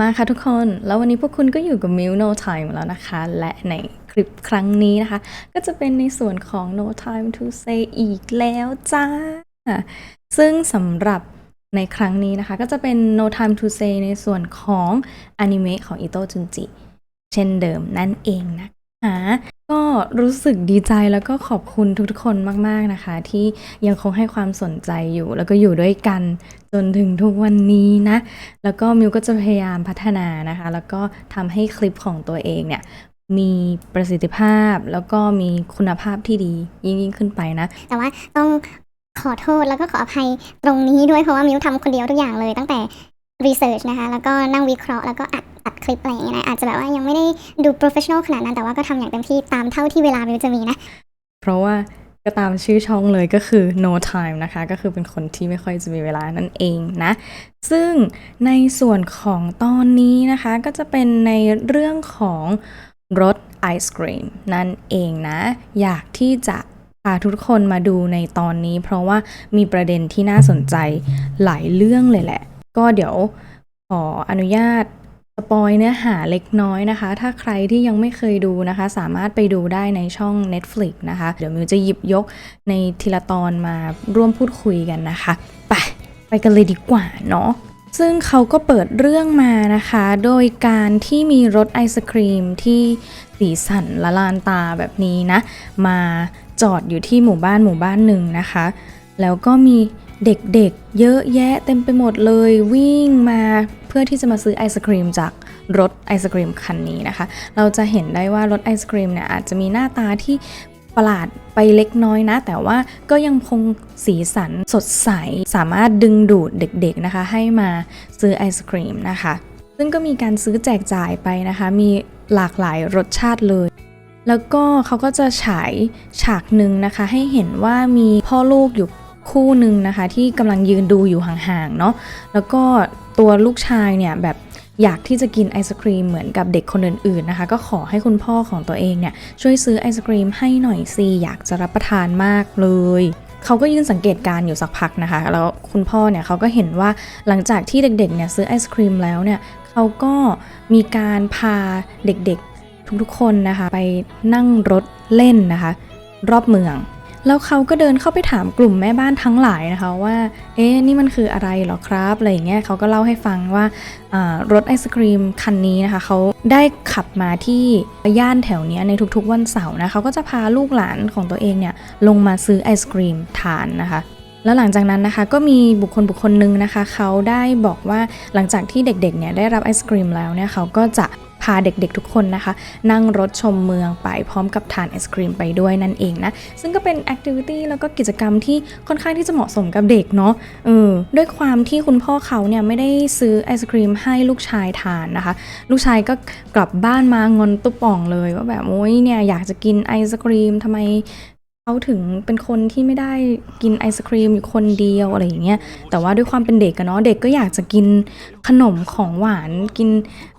มาค่ะทุกคนแล้ววันนี้พวกคุณก็อยู่กับ Milk No Time แล้วนะคะและในคลิปครั้งนี้นะคะก็จะเป็นในส่วนของ No Time to Say อีกแล้วจ้าซึ่งสำหรับในครั้งนี้นะคะก็จะเป็น No Time to Say ในส่วนของอนิเมะของอิโตะจุนจิเช่นเดิมนั่นเองนะคะก็รู้สึกดีใจแล้วก็ขอบคุณทุกๆคนมากๆนะคะที่ยังคงให้ความสนใจอยู่แล้วก็อยู่ด้วยกันจนถึงทุกวันนี้นะแล้วก็มิวก็จะพยายามพัฒนานะคะแล้วก็ทำให้คลิปของตัวเองเนี่ยมีประสิทธิภาพแล้วก็มีคุณภาพที่ดียิ่งขึ้นไปนะแต่ว่าต้องขอโทษแล้วก็ขออภัยตรงนี้ด้วยเพราะว่ามิวทำคนเดียวทุกอย่างเลยตั้งแต่รีเสิร์ชนะคะแล้วก็นั่งวิเคราะห์แล้วก็อัดคลิปอะไรอย่างเงี้ยนะอาจจะแบบว่ายังไม่ได้ดูโปรเฟชชั่นอลขนาดนั้นแต่ว่าก็ทำอย่างเต็มที่ตามเท่าที่เวลามิวจะมีนะเพราะว่าก็ตามชื่อช่องเลยก็คือ no time นะคะก็คือเป็นคนที่ไม่ค่อยจะมีเวลานั่นเองนะซึ่งในส่วนของตอนนี้นะคะก็จะเป็นในเรื่องของรสไอศกรีมนั่นเองนะอยากที่จะพาทุกคนมาดูในตอนนี้เพราะว่ามีประเด็นที่น่าสนใจหลายเรื่องเลยแหละก็เดี๋ยวขออนุญาตสปอยเนื้อหาเล็กน้อยนะคะถ้าใครที่ยังไม่เคยดูนะคะสามารถไปดูได้ในช่อง Netflix นะคะเดี๋ยวมิวจะหยิบยกในทีละตอนมาร่วมพูดคุยกันนะคะไปกันเลยดีกว่าเนาะซึ่งเขาก็เปิดเรื่องมานะคะโดยการที่มีรถไอศครีมที่สีสันละลานตาแบบนี้นะมาจอดอยู่ที่หมู่บ้านหนึ่งนะคะแล้วก็มีเด็กๆเยอะแยะเต็มไปหมดเลยวิ่งมาเพื่อที่จะมาซื้อไอศครีมจากรถไอศครีมคันนี้นะคะเราจะเห็นได้ว่ารถไอศครีมเนี่ยอาจจะมีหน้าตาที่ประหลาดไปเล็กน้อยนะแต่ว่าก็ยังคงสีสันสดใสสามารถดึงดูดเด็กๆนะคะให้มาซื้อไอศครีมนะคะซึ่งก็มีการซื้อแจกจ่ายไปนะคะมีหลากหลายรสชาติเลยแล้วก็เขาก็จะฉายฉากหนึ่งนะคะให้เห็นว่ามีพ่อลูกอยู่คู่หนึ่งนะคะที่กำลังยืนดูอยู่ห่างๆเนาะแล้วก็ตัวลูกชายเนี่ยแบบอยากที่จะกินไอศครีมเหมือนกับเด็กคนอื่นๆนะคะก็ขอให้คุณพ่อของตัวเองเนี่ยช่วยซื้อไอศครีมให้หน่อยสิอยากจะรับประทานมากเลยเขาก็ยืนสังเกตการอยู่สักพักนะคะแล้วคุณพ่อเนี่ยเขาก็เห็นว่าหลังจากที่เด็กๆเนี่ยซื้อไอศครีมแล้วเนี่ยเขาก็มีการพาเด็กๆทุกๆคนนะคะไปนั่งรถเล่นนะคะรอบเมืองแล้วเขาก็เดินเข้าไปถามกลุ่มแม่บ้านทั้งหลายนะคะว่านี่มันคืออะไรหรอครับอะไรอย่างเงี้ยเขาก็เล่าให้ฟังว่ารถไอศครีมคันนี้นะคะเขาได้ขับมาที่ย่านแถวนี้ในทุกๆวันเสาร์นะเขาก็จะพาลูกหลานของตัวเองเนี่ยลงมาซื้อไอศครีมทานนะคะแล้วหลังจากนั้นนะคะก็มีบุคคลหนึ่งนะคะเขาได้บอกว่าหลังจากที่เด็กๆเนี่ยได้รับไอศครีมแล้วเนี่ยเขาก็จะพาเด็กๆทุกคนนะคะนั่งรถชมเมืองไปพร้อมกับทานไอศครีมไปด้วยนั่นเองนะซึ่งก็เป็นแอคทิวิตี้แล้วก็กิจกรรมที่ค่อนข้างที่จะเหมาะสมกับเด็กเนาะด้วยความที่คุณพ่อเขาเนี่ยไม่ได้ซื้อไอศครีมให้ลูกชายทานนะคะลูกชายก็กลับบ้านมางอนตุ๊บป่องเลยว่าแบบโอ๊ยเนี่ยอยากจะกินไอศครีมทำไมเขาถึงเป็นคนที่ไม่ได้กินไอศครีมอยู่คนเดียวอะไรอย่างเงี้ยแต่ว่าด้วยความเป็นเด็กอะเนาะเด็กก็อยากจะกินขนมของหวานกิน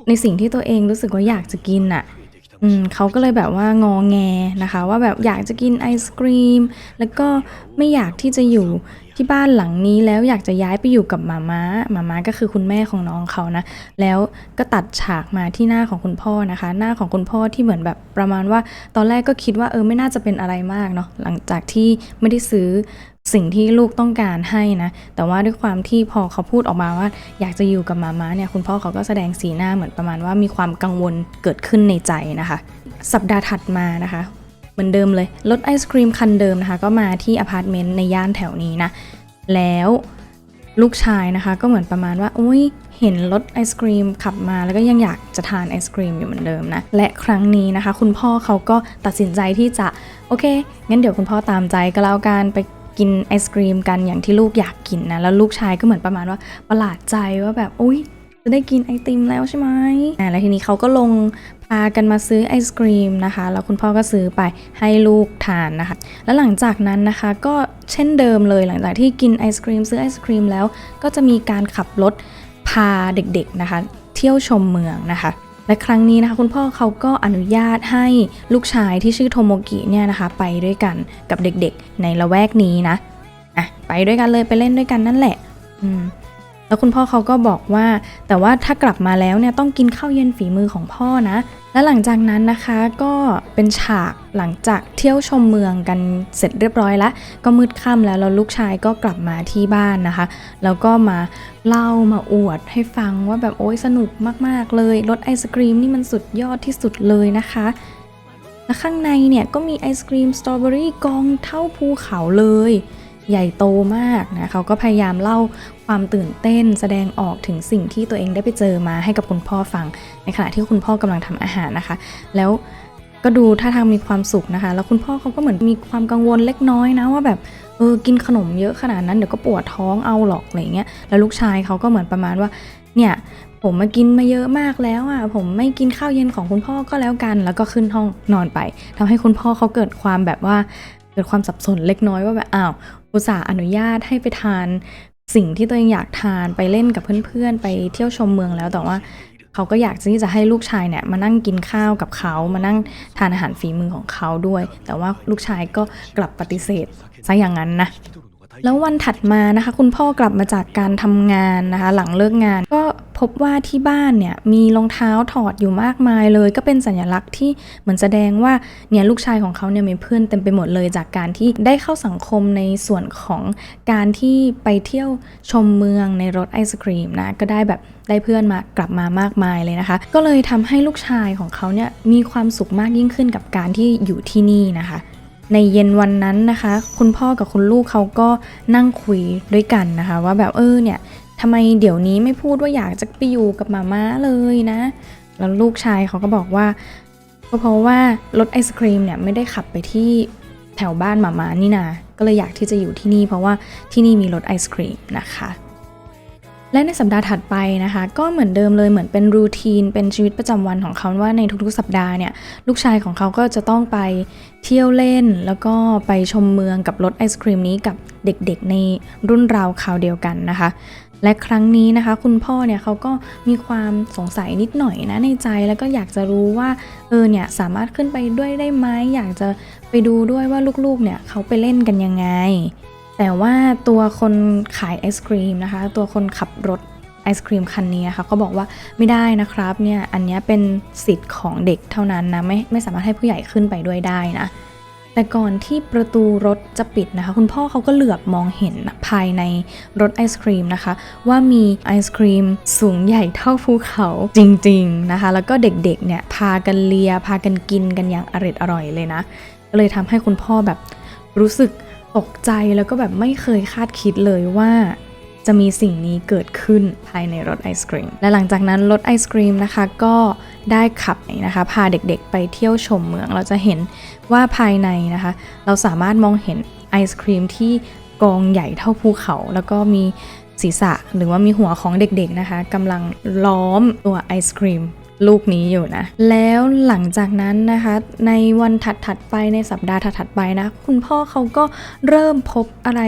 ในสิ่งที่ตัวเองรู้สึกว่าอยากจะกินอ่ะเขาก็เลยแบบว่างอแงนะคะว่าแบบอยากจะกินไอศกรีมแล้วก็ไม่อยากที่จะอยู่ที่บ้านหลังนี้แล้วอยากจะย้ายไปอยู่กับหม่าม้าก็คือคุณแม่ของน้องเขานะแล้วก็ตัดฉากมาที่หน้าของคุณพ่อนะคะหน้าของคุณพ่อที่เหมือนแบบประมาณว่าตอนแรกก็คิดว่าไม่น่าจะเป็นอะไรมากเนาะหลังจากที่ไม่ได้ซื้อสิ่งที่ลูกต้องการให้นะแต่ว่าด้วยความที่พอเขาพูดออกมาว่าอยากจะอยู่กับหม่าม้าเนี่ยคุณพ่อเขาก็แสดงสีหน้าเหมือนประมาณว่ามีความกังวลเกิดขึ้นในใจนะคะสัปดาห์ถัดมานะคะเหมือนเดิมเลยรถไอศครีมคันเดิมนะคะก็มาที่อพาร์ตเมนต์ในย่านแถวนี้นะแล้วลูกชายนะคะก็เหมือนประมาณว่าโอ๊ยเห็นรถไอศครีมขับมาแล้วก็ยังอยากจะทานไอศครีมอยู่เหมือนเดิมนะและครั้งนี้นะคะคุณพ่อเขาก็ตัดสินใจที่จะโอเคงั้นเดี๋ยวคุณพ่อตามใจก็แล้วกันไปกินไอศกรีมกันอย่างที่ลูกอยากกินนะแล้วลูกชายก็เหมือนประมาณว่าประหลาดใจว่าแบบอุ๊ยจะได้กินไอติมแล้วใช่ไหมแล้วทีนี้เขาก็ลงพากันมาซื้อไอศกรีมนะคะแล้วคุณพ่อก็ซื้อไปให้ลูกทานนะคะแล้วหลังจากนั้นนะคะก็เช่นเดิมเลยหลังจากที่กินไอศกรีมซื้อไอศกรีมแล้วก็จะมีการขับรถพาเด็กๆนะคะเที่ยวชมเมืองนะคะและครั้งนี้นะคะคุณพ่อเขาก็อนุญาตให้ลูกชายที่ชื่อโทโมกิเนี่ยนะคะไปด้วยกันกับเด็กๆในละแวกนี้นะไปด้วยกันเลยไปเล่นด้วยกันนั่นแหละ แล้วคุณพ่อเขาก็บอกว่าแต่ว่าถ้ากลับมาแล้วเนี่ยต้องกินข้าวเย็นฝีมือของพ่อนะและหลังจากนั้นนะคะก็เป็นฉากหลังจากเที่ยวชมเมืองกันเสร็จเรียบร้อยแล้วก็มืดค่ำแล้วลูกชายก็กลับมาที่บ้านนะคะแล้วก็มาเล่ามาอวดให้ฟังว่าแบบโอ๊ยสนุกมากๆเลยรสไอศกรีมนี่มันสุดยอดที่สุดเลยนะคะและข้างในเนี่ยก็มีไอศกรีมสตรอเบอรี่กองเท่าภูเขาเลยใหญ่โตมากนะเขาก็พยายามเล่าความตื่นเต้นแสดงออกถึงสิ่งที่ตัวเองได้ไปเจอมาให้กับคุณพ่อฟังในขณะที่คุณพ่อกำลังทำอาหารนะคะแล้วก็ดูท่าทางมีความสุขนะคะแล้วคุณพ่อเขาก็เหมือนมีความกังวลเล็กน้อยนะว่าแบบกินขนมเยอะขนาดนั้นเดี๋ยวก็ปวดท้องเอาหรอกอะไรเงี้ยแล้วลูกชายเขาก็เหมือนประมาณว่าเนี่ยผมมากินมาเยอะมากแล้วอ่ะผมไม่กินข้าวเย็นของคุณพ่อก็แล้วกันแล้วก็ขึ้นห้องนอนไปทำให้คุณพ่อเขาเกิดความแบบว่าเกิดความสับสนเล็กน้อยว่าแบบอ้าวอุตส่าห์อนุญาตให้ไปทานสิ่งที่ตัวเองอยากทานไปเล่นกับเพื่อนๆไปเที่ยวชมเมืองแล้วแต่ว่าเขาก็อยากที่จะให้ลูกชายเนี่ยมานั่งกินข้าวกับเขามานั่งทานอาหารฝีมือของเขาด้วยแต่ว่าลูกชายก็กลับปฏิเสธซะอย่างนั้นนะแล้ววันถัดมานะคะคุณพ่อกลับมาจากการทำงานนะคะหลังเลิกงานก็พบว่าที่บ้านเนี่ยมีรองเท้าถอดอยู่มากมายเลยก็เป็นสัญลักษณ์ที่เหมือนแสดงว่าเนี่ยลูกชายของเขาเนี่ยมีเพื่อนเต็มไปหมดเลยจากการที่ได้เข้าสังคมในส่วนของการที่ไปเที่ยวชมเมืองในรถไอศกรีมนะก็ได้แบบได้เพื่อนมากลับมามากมายเลยนะคะก็เลยทำให้ลูกชายของเขาเนี่ยมีความสุขมากยิ่งขึ้นกับการที่อยู่ที่นี่นะคะในเย็นวันนั้นนะคะคุณพ่อกับคุณลูกเขาก็นั่งคุยด้วยกันนะคะว่าแบบเนี่ยทำไมเดี๋ยวนี้ไม่พูดว่าอยากจะไปอยู่กับมาม่าเลยนะแล้วลูกชายเขาก็บอกว่าก็เพราะว่ารถไอศกรีมเนี่ยไม่ได้ขับไปที่แถวบ้านมาม่านี่นาก็เลยอยากที่จะอยู่ที่นี่เพราะว่าที่นี่มีรถไอศกรีมนะคะและในสัปดาห์ถัดไปนะคะก็เหมือนเดิมเลยเหมือนเป็นรูทีนเป็นชีวิตประจำวันของเขาว่าในทุกๆสัปดาห์เนี่ยลูกชายของเขาก็จะต้องไปเที่ยวเล่นแล้วก็ไปชมเมืองกับรถไอศกรีมนี้กับเด็กๆในรุ่นราวคราวเดียวกันนะคะและครั้งนี้นะคะคุณพ่อเนี่ยเขาก็มีความสงสัยนิดหน่อยนะในใจแล้วก็อยากจะรู้ว่าเนี่ยสามารถขึ้นไปด้วยได้ไหมอยากจะไปดูด้วยว่าลูกๆเนี่ยเขาไปเล่นกันยังไงแต่ว่าตัวคนขายไอศกรีมนะคะตัวคนขับรถไอศกรีมคันนี้ค่ะเขาบอกว่าไม่ได้นะครับเนี่ยอันนี้เป็นสิทธิ์ของเด็กเท่านั้นนะไม่สามารถให้ผู้ใหญ่ขึ้นไปด้วยได้นะแต่ก่อนที่ประตูรถจะปิดนะคะคุณพ่อเขาก็เหลือบมองเห็นภายในรถไอศกรีมนะคะว่ามีไอศกรีมสูงใหญ่เท่าภูเขาจริงๆนะคะแล้วก็เด็กๆเนี่ยพากันเลียพากันกินกันอย่างอร่อยเลยนะก็เลยทำให้คุณพ่อแบบรู้สึกตกใจแล้วก็แบบไม่เคยคาดคิดเลยว่าจะมีสิ่งนี้เกิดขึ้นภายในรถไอศกรีมและหลังจากนั้นรถไอศกรีมนะคะก็ได้ขับนะคะพาเด็กๆไปเที่ยวชมเมืองเราจะเห็นว่าภายในนะคะเราสามารถมองเห็นไอศกรีมที่กองใหญ่เท่าภูเขาแล้วก็มีศีรษะหรือว่ามีหัวของเด็กๆนะคะกำลังล้อมตัวไอศกรีมลูกนี้อยู่นะแล้วหลังจากนั้นนะคะในวันถัดๆไปในสัปดาห์ถัดๆไปนะคุณพ่อเขาก็เริ่มพบอะไร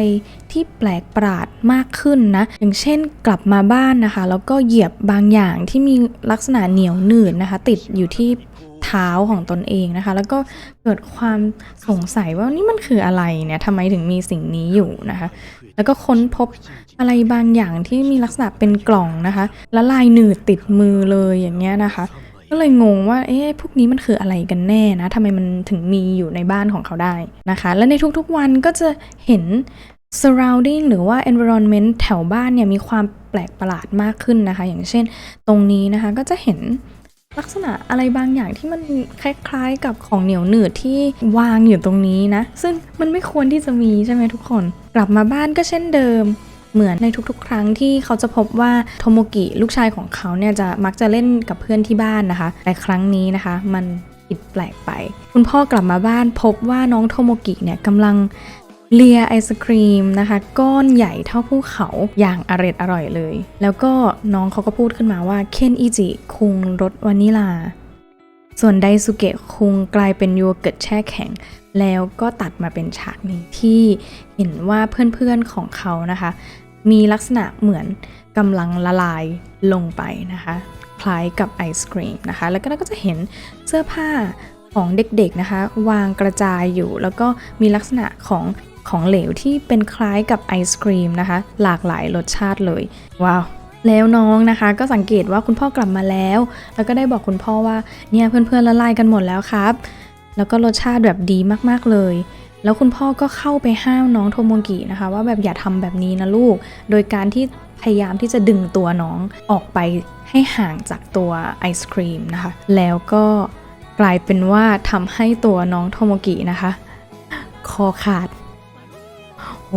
ที่แปลกประหลาดมากขึ้นนะอย่างเช่นกลับมาบ้านนะคะแล้วก็เหยียบบางอย่างที่มีลักษณะเหนียวหนืดนะคะติดอยู่ที่เท้าของตนเองนะคะแล้วก็เกิดความสงสัยว่านี่มันคืออะไรเนี่ยทำไมถึงมีสิ่งนี้อยู่นะคะแล้วก็ค้นพบอะไรบางอย่างที่มีลักษณะเป็นกล่องนะคะและลายหนืดติดมือเลยอย่างเงี้ยนะคะก็เลยงงว่าพวกนี้มันคืออะไรกันแน่นะทำไมมันถึงมีอยู่ในบ้านของเขาได้นะคะและในทุกๆวันก็จะเห็น surrounding หรือว่า environment แถวบ้านเนี่ยมีความแปลกประหลาดมากขึ้นนะคะอย่างเช่นตรงนี้นะคะก็จะเห็นลักษณะอะไรบางอย่างที่มันคล้ายๆกับของเหนียวหนืดที่วางอยู่ตรงนี้นะซึ่งมันไม่ควรที่จะมีใช่ไหมทุกคนกลับมาบ้านก็เช่นเดิมเหมือนในทุกๆครั้งที่เขาจะพบว่าโทโมกิลูกชายของเขาเนี่ยจะมักจะเล่นกับเพื่อนที่บ้านนะคะแต่ครั้งนี้นะคะมันผิดแปลกไปคุณพ่อกลับมาบ้านพบว่าน้องโทโมกิเนี่ยกำลังเลียไอศกรีมนะคะก้อนใหญ่เท่าภูเขาอย่างอร่อยเลยแล้วก็น้องเขาก็พูดขึ้นมาว่าเคนอิจิคุงรสวานิลาส่วนไดซุเกะคุงกลายเป็นโยเกิร์ตแช่แข็งแล้วก็ตัดมาเป็นฉากนี้ที่เห็นว่าเพื่อนๆของเขานะคะมีลักษณะเหมือนกำลังละลายลงไปนะคะคล้ายกับไอศกรีมนะคะแล้วก็จะเห็นเสื้อผ้าของเด็กๆนะคะวางกระจายอยู่แล้วก็มีลักษณะของเหลวที่เป็นคล้ายกับไอศกรีมนะคะหลากหลายรสชาติเลยว้าว แล้วน้องนะคะก็สังเกตว่าคุณพ่อกลับมาแล้วก็ได้บอกคุณพ่อว่าเนี่ยเพื่อนๆละลายกันหมดแล้วครับแล้วก็รสชาติแบบดีมากๆเลยแล้วคุณพ่อก็เข้าไปห้ามน้องโทโมกินะคะว่าแบบอย่าทำแบบนี้นะลูกโดยการที่พยายามที่จะดึงตัวน้องออกไปให้ห่างจากตัวไอศครีมนะคะแล้วก็กลายเป็นว่าทำให้ตัวน้องโทโมกินะคะคอขาด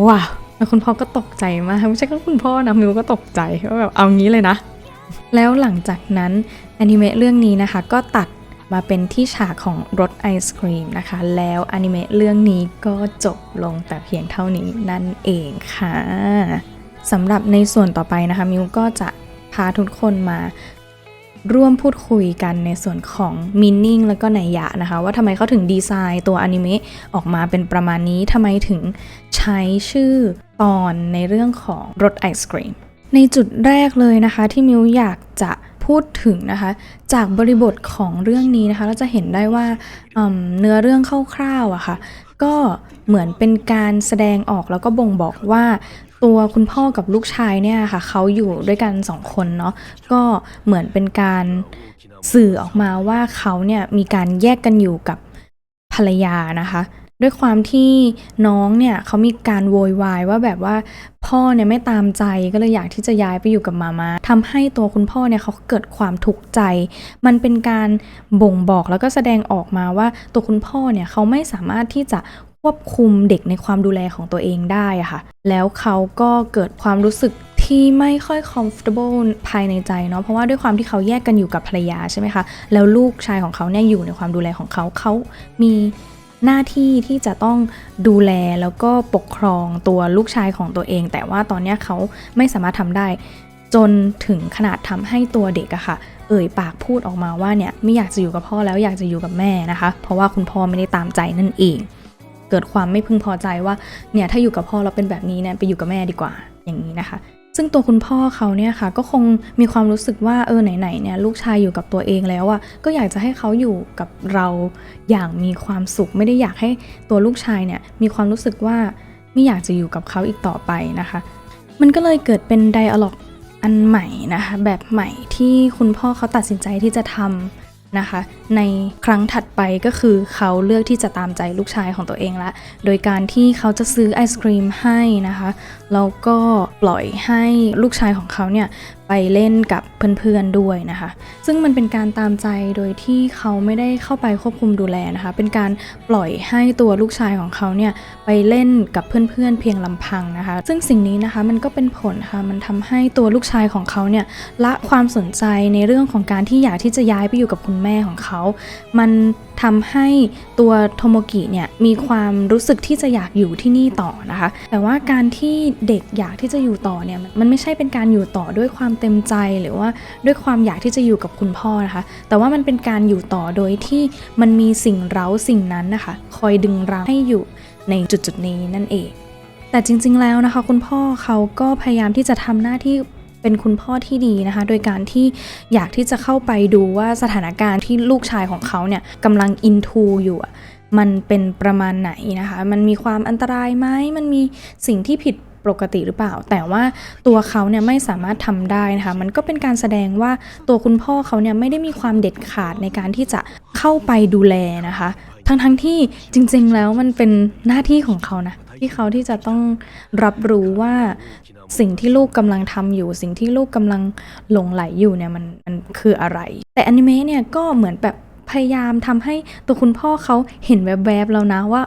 ว้าวแล้วคุณพ่อก็ตกใจมากไม่ใช่แค่คุณพ่อนะมิวก็ตกใจว่าแบบเอางี้เลยนะแล้วหลังจากนั้นอนิเมะเรื่องนี้นะคะก็ตัดมาเป็นที่ฉากของรถไอศครีมนะคะแล้วอนิเมะเรื่องนี้ก็จบลงแต่เพียงเท่านี้นั่นเองค่ะสำหรับในส่วนต่อไปนะคะมิวก็จะพาทุกคนมาร่วมพูดคุยกันในส่วนของมีนิ่งแล้วก็นัยยะนะคะว่าทำไมเขาถึงดีไซน์ตัวอนิเมะออกมาเป็นประมาณนี้ทำไมถึงใช้ชื่อตอนในเรื่องของรถไอศกรีมในจุดแรกเลยนะคะที่มิวอยากจะพูดถึงนะคะจากบริบทของเรื่องนี้นะคะเราจะเห็นได้ว่าเนื้อเรื่องคร่าวๆอะค่ะก็เหมือนเป็นการแสดงออกแล้วก็บ่งบอกว่าตัวคุณพ่อกับลูกชายเนี่ยค่ะเขาอยู่ด้วยกัน2คนเนาะก็เหมือนเป็นการสื่อออกมาว่าเขาเนี่ยมีการแยกกันอยู่กับภรรยานะคะด้วยความที่น้องเนี่ยเขามีการโวยวายว่าแบบว่าพ่อเนี่ยไม่ตามใจก็เลยอยากที่จะย้ายไปอยู่กับมาม่าทำให้ตัวคุณพ่อเนี่ยเขาเกิดความทุกข์ใจมันเป็นการบ่งบอกแล้วก็แสดงออกมาว่าตัวคุณพ่อเนี่ยเขาไม่สามารถที่จะควบคุมเด็กในความดูแลของตัวเองได้อะค่ะแล้วเขาก็เกิดความรู้สึกที่ไม่ค่อย comfortable ภายในใจเนาะเพราะว่าด้วยความที่เขาแยกกันอยู่กับภรรยาใช่ไหมคะแล้วลูกชายของเขาเนี่ยอยู่ในความดูแลของเขามีหน้าที่ที่จะต้องดูแลแล้วก็ปกครองตัวลูกชายของตัวเองแต่ว่าตอนนี้เขาไม่สามารถทำได้จนถึงขนาดทำให้ตัวเด็กอะค่ะปากพูดออกมาว่าเนี่ยไม่อยากจะอยู่กับพ่อแล้วอยากจะอยู่กับแม่นะคะเพราะว่าคุณพ่อไม่ได้ตามใจนั่นเองเกิดความไม่พึงพอใจว่าเนี่ยถ้าอยู่กับพ่อเราเป็นแบบนี้เนี่ยไปอยู่กับแม่ดีกว่าอย่างนี้นะคะซึ่งตัวคุณพ่อเขาเนี่ยค่ะก็คงมีความรู้สึกว่าไหนๆเนี่ยลูกชายอยู่กับตัวเองแล้วอ่ะก็อยากจะให้เขาอยู่กับเราอย่างมีความสุขไม่ได้อยากให้ตัวลูกชายเนี่ยมีความรู้สึกว่าไม่อยากจะอยู่กับเขาอีกต่อไปนะคะมันก็เลยเกิดเป็นไดอะล็อกอันใหม่นะคะแบบใหม่ที่คุณพ่อเขาตัดสินใจที่จะทำนะคะในครั้งถัดไปก็คือเขาเลือกที่จะตามใจลูกชายของตัวเองละโดยการที่เขาจะซื้อไอศกรีมให้นะคะแล้วก็ปล่อยให้ลูกชายของเขาเนี่ยไปเล่นกับเพื่อนๆด้วยนะคะซึ่งมันเป็นการตามใจโดยที่เขาไม่ได้เข้าไปควบคุมดูแลนะคะเป็นการปล่อยให้ตัวลูกชายของเขาเนี่ยไปเล่นกับเพื่อนๆเพียงลำพังนะคะซึ่งสิ่งนี้นะคะมันก็เป็นผลค่ะมันทำให้ตัวลูกชายของเขาเนี่ยละความสนใจในเรื่องของการที่อยากที่จะย้ายไปอยู่กับคุณแม่ของเขามันทำให้ตัวโทโมกิเนี่ยมีความรู้สึกที่จะอยากอยู่ที่นี่ต่อนะคะแต่ว่าการที่เด็กอยากที่จะอยู่ต่อเนี่ยมันไม่ใช่เป็นการอยู่ต่อด้วยความเต็มใจหรือว่าด้วยความอยากที่จะอยู่กับคุณพ่อนะคะแต่ว่ามันเป็นการอยู่ต่อโดยที่มันมีสิ่งเร้าสิ่งนั้นนะคะคอยดึงรั้งให้อยู่ในจุดนี้นั่นเองแต่จริงๆแล้วนะคะคุณพ่อเขาก็พยายามที่จะทำหน้าที่เป็นคุณพ่อที่ดีนะคะโดยการที่อยากที่จะเข้าไปดูว่าสถานการณ์ที่ลูกชายของเขาเนี่ยกำลังอินทูอยู่มันเป็นประมาณไหนนะคะมันมีความอันตรายไหมมันมีสิ่งที่ผิดปกติหรือเปล่าแต่ว่าตัวเขาเนี่ยไม่สามารถทำได้นะคะมันก็เป็นการแสดงว่าตัวคุณพ่อเขาเนี่ยไม่ได้มีความเด็ดขาดในการที่จะเข้าไปดูแลนะคะทั้งที่จริงๆแล้วมันเป็นหน้าที่ของเขานะที่เขาที่จะต้องรับรู้ว่าสิ่งที่ลูกกำลังทำอยู่สิ่งที่ลูกกำลังหลงไหลอยู่เนี่ยมันคืออะไรแต่อนิเมะเนี่ยก็เหมือนแบบพยายามทำให้ตัวคุณพ่อเขาเห็นแวบๆแล้วนะว่า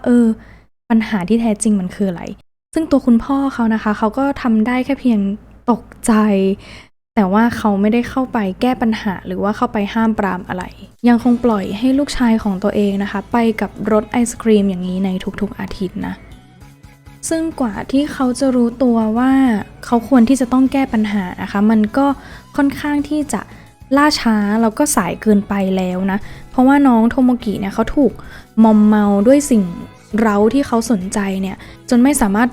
ปัญหาที่แท้จริงมันคืออะไรซึ่งตัวคุณพ่อเขานะคะเขาก็ทำได้แค่เพียงตกใจแต่ว่าเขาไม่ได้เข้าไปแก้ปัญหาหรือว่าเข้าไปห้ามปรามอะไรยังคงปล่อยให้ลูกชายของตัวเองนะคะไปกับรถไอศกรีมอย่างนี้ในทุกๆอาทิตย์นะซึ่งกว่าที่เขาจะรู้ตัวว่าเขาควรที่จะต้องแก้ปัญหานะคะมันก็ค่อนข้างที่จะล่าช้าแล้วก็สายเกินไปแล้วนะเพราะว่าน้องโทโมกิเนี่ยเขาถูกมอมเมาด้วยสิ่งเร้าที่เขาสนใจเนี่ยจนไม่สามารถ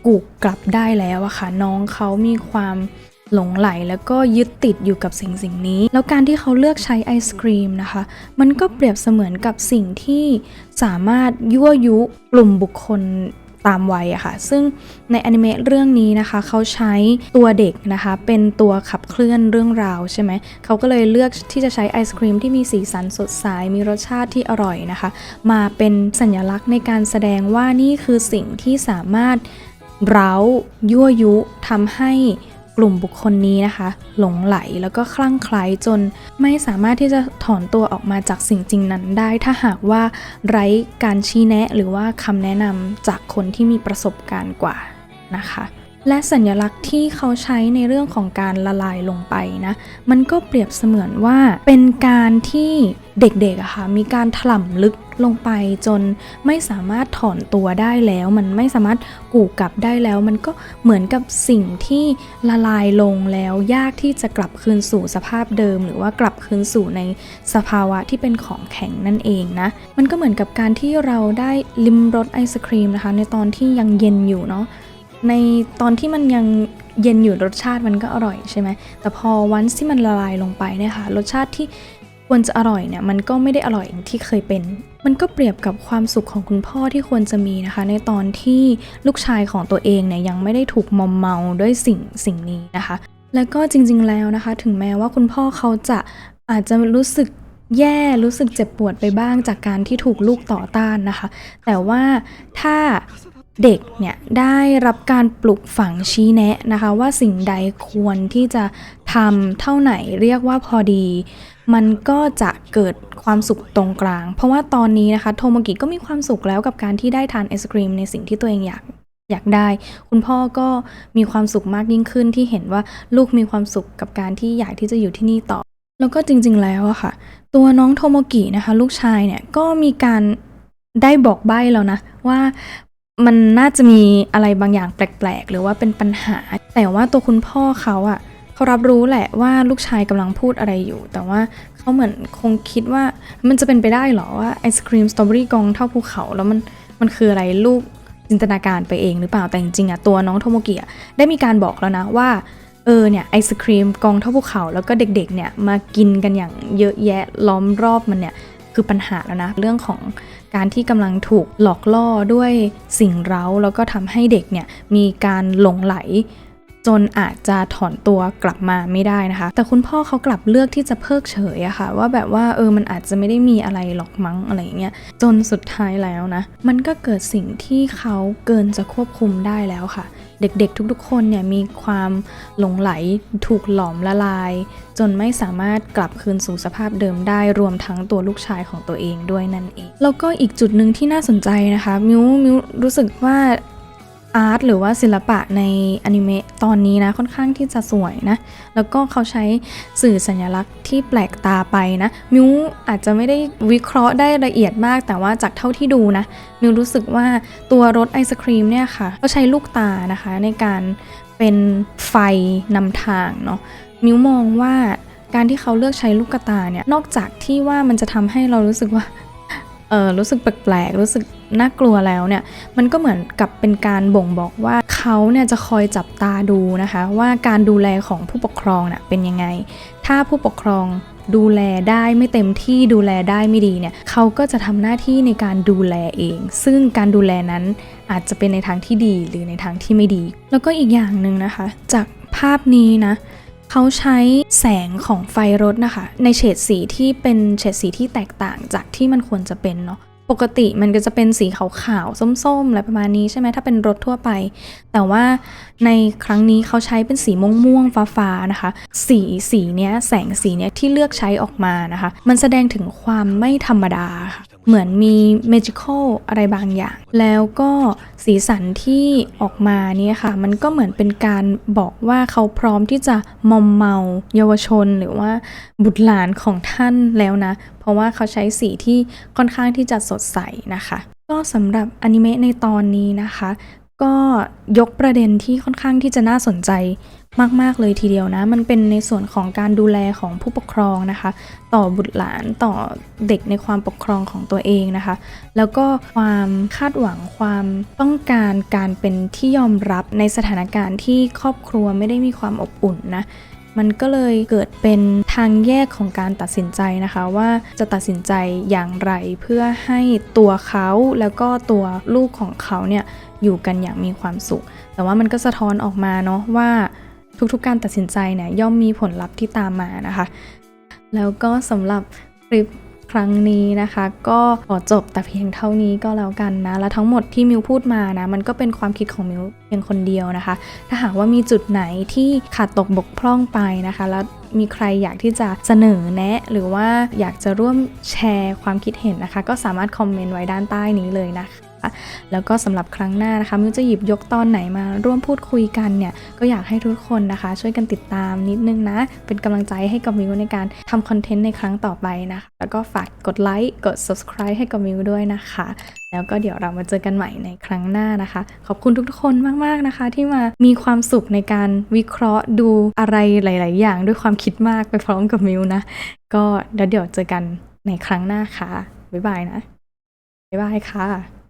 กูกกลับได้แล้วอะค่ะน้องเขามีความหลงไหลแล้วก็ยึดติดอยู่กับสิ่งนี้แล้วการที่เขาเลือกใช้ไอศกรีมนะคะมันก็เปรียบเสมือนกับสิ่งที่สามารถยั่วยุกลุ่มบุคคล ตามวัยอะค่ะซึ่งในอนิเมะเรื่องนี้นะคะเขาใช้ตัวเด็กนะคะเป็นตัวขับเคลื่อนเรื่องราวใช่ไหมเขาก็เลยเลือกที่จะใช้ไอศครีมที่มีสีสันสดใสมีรสชาติที่อร่อยนะคะมาเป็นสัญลักษณ์ในการแสดงว่านี่คือสิ่งที่สามารถเร้ายั่วยุทำให้กลุ่มบุคคลนี้นะคะหลงไหลแล้วก็คลั่งไคล้จนไม่สามารถที่จะถอนตัวออกมาจากสิ่งจริงนั้นได้ถ้าหากว่าไร้การชี้แนะหรือว่าคำแนะนำจากคนที่มีประสบการณ์กว่านะคะและสัญลักษณ์ที่เขาใช้ในเรื่องของการละลายลงไปนะมันก็เปรียบเสมือนว่าเป็นการที่เด็กๆอะค่ะมีการถล่ำลึกลงไปจนไม่สามารถถอนตัวได้แล้วมันไม่สามารถกู่กลับได้แล้วมันก็เหมือนกับสิ่งที่ละลายลงแล้วยากที่จะกลับคืนสู่สภาพเดิมหรือว่ากลับคืนสู่ในสภาวะที่เป็นของแข็งนั่นเองนะมันก็เหมือนกับการที่เราได้ลิ้มรสไอศครีมนะคะในตอนที่ยังเย็นอยู่เนาะในตอนที่มันยังเย็นอยู่รสชาติมันก็อร่อยใช่ไหมแต่พอวันที่มันละลายลงไปเนี่ยค่ะรสชาติที่ควรจะอร่อยเนี่ยมันก็ไม่ได้อร่อยอย่างที่เคยเป็นมันก็เปรียบกับความสุขของคุณพ่อที่ควรจะมีนะคะในตอนที่ลูกชายของตัวเองเนี่ยยังไม่ได้ถูกมอมเมาด้วยสิ่งนี้นะคะแล้วก็จริงๆแล้วนะคะถึงแม้ว่าคุณพ่อเขาจะอาจจะรู้สึกแย่รู้สึกเจ็บปวดไปบ้างจากการที่ถูกลูกต่อต้านนะคะแต่ว่าถ้าเด็กเนี่ยได้รับการปลูกฝังชี้แนะนะคะว่าสิ่งใดควรที่จะทำเท่าไหนเรียกว่าพอดีมันก็จะเกิดความสุขตรงกลางเพราะว่าตอนนี้นะคะโทโมกิก็มีความสุขแล้วกับการที่ได้ทานไอศกรีมในสิ่งที่ตัวเองอยากได้คุณพ่อก็มีความสุขมากยิ่งขึ้นที่เห็นว่าลูกมีความสุขกับการที่อยากที่จะอยู่ที่นี่ต่อแล้วก็จริงๆแล้วอะค่ะตัวน้องโทโมกินะคะลูกชายเนี่ยก็มีการได้บอกใบ้แล้วนะว่ามันน่าจะมีอะไรบางอย่างแปลกๆหรือว่าเป็นปัญหาแต่ว่าตัวคุณพ่อเขาอะเขารับรู้แหละว่าลูกชายกำลังพูดอะไรอยู่แต่ว่าเขาเหมือนคงคิดว่ามันจะเป็นไปได้หรอว่าไอศครีมสตรอเบอรี่กองเท่าภูเขาแล้วมันคืออะไรลูกจินตนาการไปเองหรือเปล่าแต่จริงๆอะตัวน้องโทโมกิอะได้มีการบอกแล้วนะว่าเนี่ยไอศครีมกองเท่าภูเขาแล้วก็เด็กๆเนี่ยมากินกันอย่างเยอะแยะล้อมรอบมันเนี่ยคือปัญหาแล้วนะเรื่องของการที่กำลังถูกหลอกล่อด้วยสิ่งเร้าแล้วก็ทำให้เด็กเนี่ยมีการหลงไหลจนอาจจะถอนตัวกลับมาไม่ได้นะคะแต่คุณพ่อเขากลับเลือกที่จะเพิกเฉยอะค่ะว่าแบบว่ามันอาจจะไม่ได้มีอะไรหรอกมั้งอะไรอย่างเงี้ยจนสุดท้ายแล้วนะมันก็เกิดสิ่งที่เขาเกินจะควบคุมได้แล้วค่ะเด็กๆทุกๆคนเนี่ยมีความหลงไหลถูกหลอมละลายจนไม่สามารถกลับคืนสู่สภาพเดิมได้รวมทั้งตัวลูกชายของตัวเองด้วยนั่นเองแล้วก็อีกจุดหนึ่งที่น่าสนใจนะคะมิวรู้สึกว่าอาร์ตหรือว่าศิลปะในอนิเมะตอนนี้นะค่อนข้างที่จะสวยนะแล้วก็เขาใช้สื่อสัญลักษณ์ที่แปลกตาไปนะมิวอาจจะไม่ได้วิเคราะห์ได้ละเอียดมากแต่ว่าจากเท่าที่ดูนะมิวรู้สึกว่าตัวรสไอศครีมเนี่ยค่ะเขาใช้ลูกตานะคะในการเป็นไฟนำทางเนาะมิวมองว่าการที่เขาเลือกใช้ลูกตาเนี่ยนอกจากที่ว่ามันจะทำให้เรารู้สึกว่ารู้สึกแปลกๆรู้สึกน่ากลัวแล้วเนี่ยมันก็เหมือนกับเป็นการบ่งบอกว่าเขาเนี่ยจะคอยจับตาดูนะคะว่าการดูแลของผู้ปกครองน่ะเป็นยังไงถ้าผู้ปกครองดูแลได้ไม่เต็มที่ดูแลได้ไม่ดีเนี่ยเขาก็จะทำหน้าที่ในการดูแลเองซึ่งการดูแลนั้นอาจจะเป็นในทางที่ดีหรือในทางที่ไม่ดีแล้วก็อีกอย่างหนึ่งนะคะจากภาพนี้นะเขาใช้แสงของไฟรถนะคะในเฉดสีที่เป็นเฉดสีที่แตกต่างจากที่มันควรจะเป็นเนาะปกติมันก็จะเป็นสีขาวๆส้มๆอะไรประมาณนี้ใช่ไหมถ้าเป็นรถทั่วไปแต่ว่าในครั้งนี้เขาใช้เป็นสีม่วงๆฟ้าๆนะคะสีเนี้ยแสงสีเนี้ยที่เลือกใช้ออกมานะคะมันแสดงถึงความไม่ธรรมดาค่ะเหมือนมี magical อะไรบางอย่างแล้วก็สีสันที่ออกมาเนี่ยค่ะมันก็เหมือนเป็นการบอกว่าเขาพร้อมที่จะมอมเมาเยาวชนหรือว่าบุตรหลานของท่านแล้วนะเพราะว่าเขาใช้สีที่ค่อนข้างที่จะสดใสนะคะก็สำหรับอนิเมะในตอนนี้นะคะก็ยกประเด็นที่ค่อนข้างที่จะน่าสนใจมากๆเลยทีเดียวนะมันเป็นในส่วนของการดูแลของผู้ปกครองนะคะต่อบุตรหลานต่อเด็กในความปกครองของตัวเองนะคะแล้วก็ความคาดหวังความต้องการการเป็นที่ยอมรับในสถานการณ์ที่ครอบครัวไม่ได้มีความอบอุ่นนะ มันก็เลยเกิดเป็นทางแยกของการตัดสินใจนะคะว่าจะตัดสินใจอย่างไรเพื่อให้ตัวเขาแล้วก็ตัวลูกของเขาเนี่ยอยู่กันอย่างมีความสุขแต่ว่ามันก็สะท้อนออกมาเนาะว่าทุกๆการตัดสินใจเนี่ยย่อมมีผลลัพธ์ที่ตามมานะคะแล้วก็สำหรับคลิปครั้งนี้นะคะก็ขอจบแต่เพียงเท่านี้ก็แล้วกันนะและทั้งหมดที่มิวพูดมานะมันก็เป็นความคิดของมิวเพียงคนเดียวนะคะถ้าหากว่ามีจุดไหนที่ขาดตกบกพร่องไปนะคะแล้วมีใครอยากที่จะเสนอแนะหรือว่าอยากจะร่วมแชร์ความคิดเห็นนะคะก็สามารถคอมเมนต์ไว้ด้านใต้นี้เลยนะคะแล้วก็สำหรับครั้งหน้านะคะมิวจะหยิบยกตอนไหนมาร่วมพูดคุยกันเนี่ยก็อยากให้ทุกคนนะคะช่วยกันติดตามนิดนึงนะเป็นกำลังใจให้กับมิวในการทำคอนเทนต์ในครั้งต่อไปนะคะแล้วก็ฝากกดไลค์กด subscribe ให้กับมิวด้วยนะคะแล้วก็เดี๋ยวเรามาเจอกันใหม่ในครั้งหน้านะคะขอบคุณทุกคนมากๆนะคะที่มามีความสุขในการวิเคราะห์ดูอะไรหลายๆอย่างด้วยความคิดมากไปพร้อมกับมิวนะก็เดี๋ยวเจอกันในครั้งหน้าค่ะบ๊ายบายนะบ๊ายบายค่ะ